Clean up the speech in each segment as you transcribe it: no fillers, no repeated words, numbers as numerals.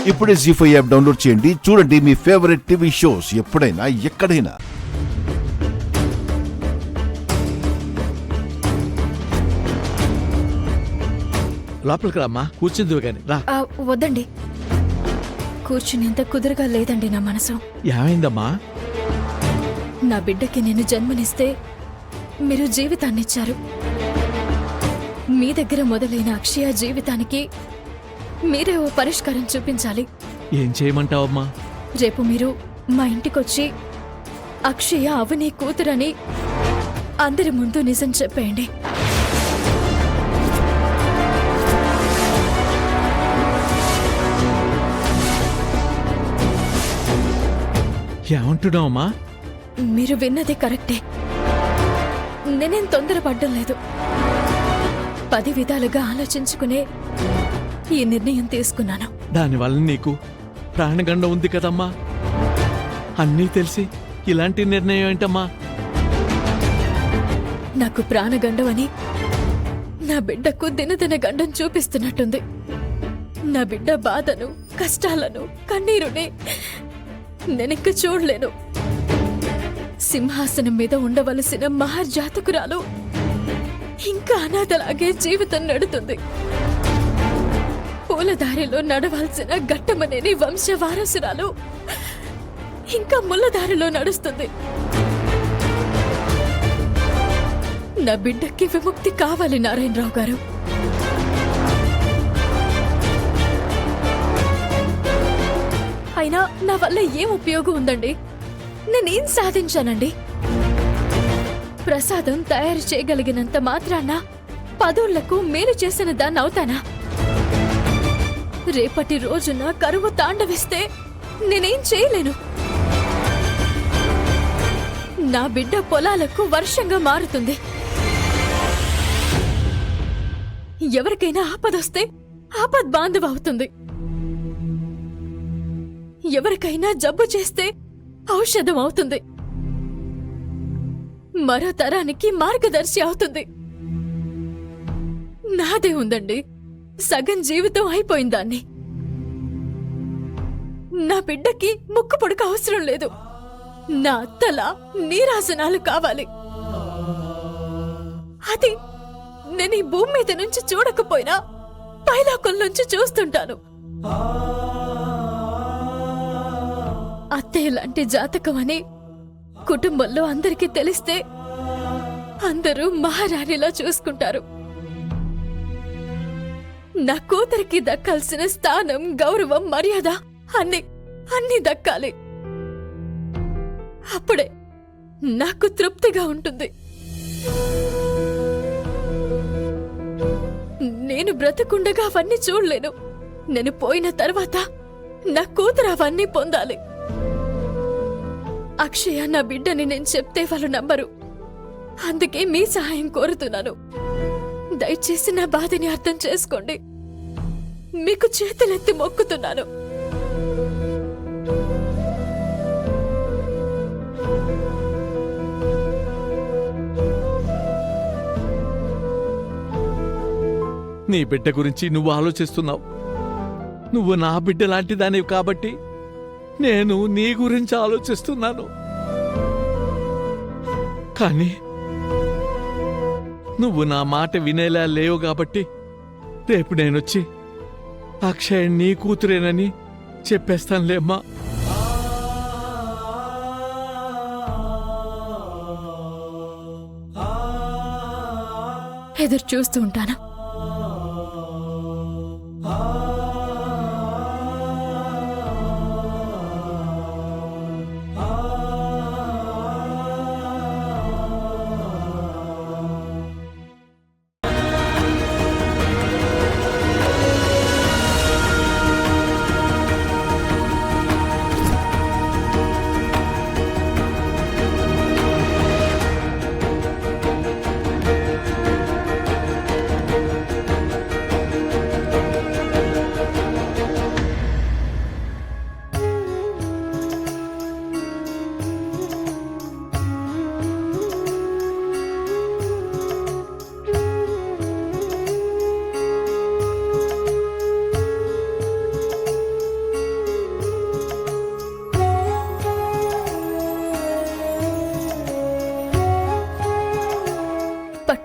ఇప్పుడే జీ5 app download చేయండి. చూడండి మీ ఫేవరెట్ టీవీ షోస్ ఎప్పుడైనా ఎక్కడైనా. లోపలికి రామ్మా, కూర్చుందువు గాని రా. వద్దండి, కూర్చునేంత కుదురుగా లేదండి నా మనసు. ఏమైందమ్మా? నా బిడ్డకి నేను జన్మనిస్తే మీరు జీవితాన్నిచ్చారు. మీ దగ్గర మొదలైన అక్షయ జీవితానికి మీరే ఓ పరిష్కారం చూపించాలి. ఏం చేయమంటావమ్మా? రేపు మీరు మా ఇంటికొచ్చి అక్షయ అవని కూతురని అందరి ముందు నిజం చెప్పేయండి. ఏమంటున్నావమ్మా? మీరు విన్నది కరెక్టే. నేనేం తొందరపడ్డం లేదు. 10 విధాలుగా ఆలోచించుకునే ఈ నిర్ణయం తీసుకున్నాను. దానివల్ల నీకు ప్రాణగండం ఉంది కదమ్మా. అన్నీ తెలిసి ఇలాంటి నిర్ణయం ఏంటమ్మా? నాకు ప్రాణగండం అని నా బిడ్డకు దినదిన గండం చూపిస్తున్నట్టుంది. నా బిడ్డ బాధను, కష్టాలను, కన్నీరుని నేనింక చూడలేను. సింహాసనం మీద ఉండవలసిన మహర్జాతకురాలు ఇంకా అనాథలాగే జీవితం నడుతుంది. పూలదారిలో నడవాల్సిన ఘట్టమనేని వంశవారసురాలు ఇంకా ముళ్ళదారిలో నడుస్తుంది. నా బిడ్డకి విముక్తి కావాలి నారాయణరావు గారు. అయినా నా వల్ల ఏం ఉపయోగం ఉందండి? నేనేం సాధించానండి? ప్రసాదం తయారు చేయగలిగినంత మాత్రాన 10 మేలు చేసిన దాన్ని అవుతానా? రేపటి రోజున కరువు తాండవిస్తే నేనేం చేయలేను. నా బిడ్డ పొలాలకు వర్షంగా మారుతుంది. ఎవరికైనా ఆపదొస్తే ఆపద్ బాంధవ అవుతుంది. ఎవరికైనా జబ్బు చేస్తే ఔషధం అవుతుంది. మరో తరానికి మార్గదర్శి అవుతుంది. నాదే ఉందండి, సగం జీవితం అయిపోయిందాన్ని. నా బిడ్డకి ముక్కు పొడక అవసరం లేదు. నా అత్తలా నీరాసనాలు కావాలి. అది నేను ఈ భూమి మీద నుంచి చూడకపోయినా పైలోకం నుంచి చూస్తుంటాను. అత్తయ్య లాంటి జాతకం అని కుటుంబంలో అందరికీ తెలిస్తే అందరూ మహారాణిలా చూసుకుంటారు. నా కూతురికి దక్కాల్సిన స్థానం, గౌరవం, మర్యాద అన్ని దక్కాలి. అప్పుడే నాకు తృప్తిగా ఉంటుంది. నేను బ్రతకుండగా అవన్నీ చూడలేను. నేను పోయిన తర్వాత నా కూతురు అవన్నీ పొందాలి. అక్షయ నా బిడ్డని నేను చెప్తే వాళ్ళు నమ్మరు. అందుకే మీ సహాయం కోరుతున్నాను. దయచేసి నా బాధని అర్థం చేసుకోండి. మీకు చేతులెత్తి మొక్కుతున్నాను. నీ బిడ్డ గురించి నువ్వు ఆలోచిస్తున్నావు. నువ్వు నా బిడ్డ లాంటి దానివి కాబట్టి నేను నీ గురించి ఆలోచిస్తున్నాను. కానీ నువ్వు నా మాట వినేలా లేవు కాబట్టి రేపు నేనొచ్చి అక్షయ్ నీ కూతురేనని చెప్పేస్తానులేమ్మా. ఎదురు చూస్తూ ఉంటాను.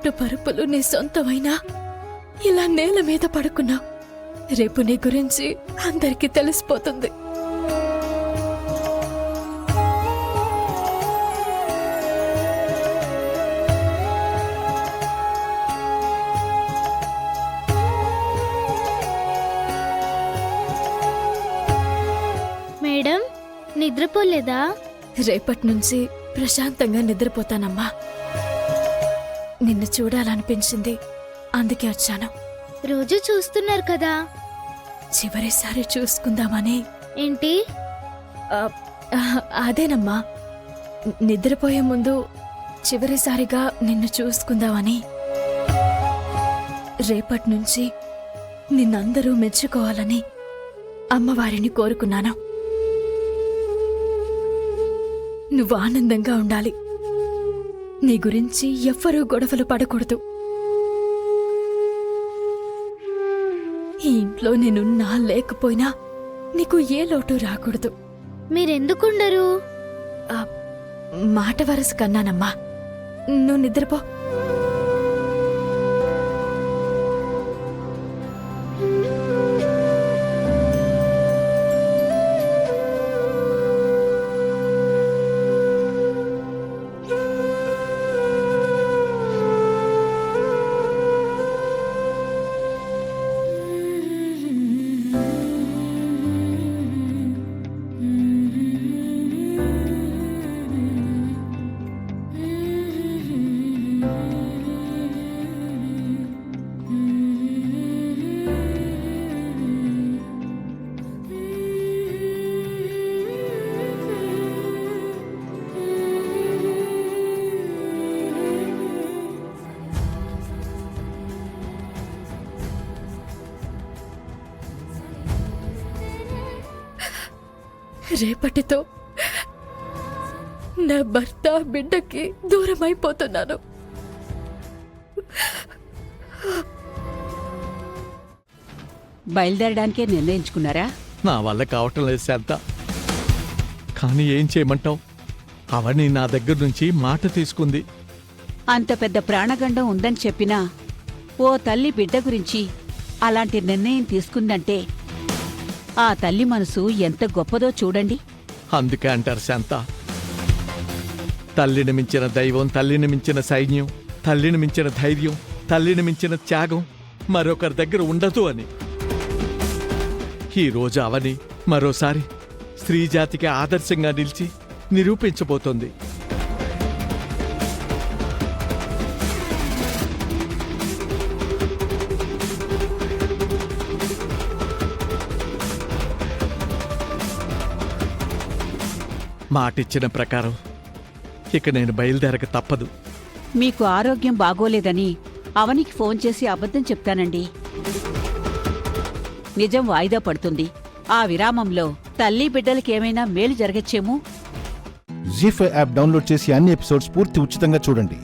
పుట్టు పరుపులు నీ సొంతమైనా ఇలా నేల మీద పడుకున్నావు. రేపు నీ గురించి అందరికీ తెలిసిపోతుంది. మేడం, నిద్రపోలేదా? రేపటి నుంచి ప్రశాంతంగా నిద్రపోతానమ్మా. నిన్ను చూడాలనిపించింది, అందుకే వచ్చాను. రోజు చూస్తున్నారు కదా. చివరిసారి చూసుకుందామని. ఏంటి? అదేనమ్మా, నిద్రపోయే ముందు చివరిసారిగా నిన్ను చూసుకుందామని. రేపటి నుంచి నిన్నందరూ మెచ్చుకోవాలని అమ్మవారిని కోరుకున్నాను. నువ్వు ఆనందంగా ఉండాలి. నీ గురించి ఎవ్వరూ గొడవలు పడకూడదు. ఈ ఇంట్లో నేనున్నా లేకపోయినా నీకు ఏ లోటు రాకూడదు. మీరెందుకుండరు? మాట వరస కన్నానమ్మా. నువ్వు నిద్రపో. రేపటితో నా భర్త బిడ్డకి దూరమైపోతున్నాను. బయలుదేరడానికే నిర్ణయించుకున్నారా? నా వల్ల కావటం లేదు శాంత. కానీ ఏం చేయమంటావు? అవని నా దగ్గర నుంచి మాట తీసుకుంది. అంత పెద్ద ప్రాణగండం ఉందని చెప్పినా ఓ తల్లి బిడ్డ గురించి అలాంటి నిర్ణయం తీసుకుందంటే ఆ తల్లి మనసు ఎంత గొప్పదో చూడండి. అందుకే అంటారు శాంత, తల్లిని మించిన దైవం, తల్లిని మించిన సైన్యం, తల్లిని మించిన ధైర్యం, తల్లిని మించిన త్యాగం మరొకరి దగ్గర ఉండదు అని. ఈ రోజు అవని మరోసారి స్త్రీజాతికి ఆదర్శంగా నిలిచి నిరూపించబోతోంది. మాటిచ్చిన ప్రకారం ఇక నేను బయలుదేరక తప్పదు. మీకు ఆరోగ్యం బాగోలేదని అవనికి ఫోన్ చేసి అబద్ధం చెప్తానండి. నిజం వాయిదా పడుతుంది. ఆ విరామంలో తల్లి బిడ్డలకేమైనా మేలు జరగచ్చేమో. జీ5 యాప్ డౌన్లోడ్ చేసి అన్ని ఎపిసోడ్స్ పూర్తి ఉచితంగా చూడండి.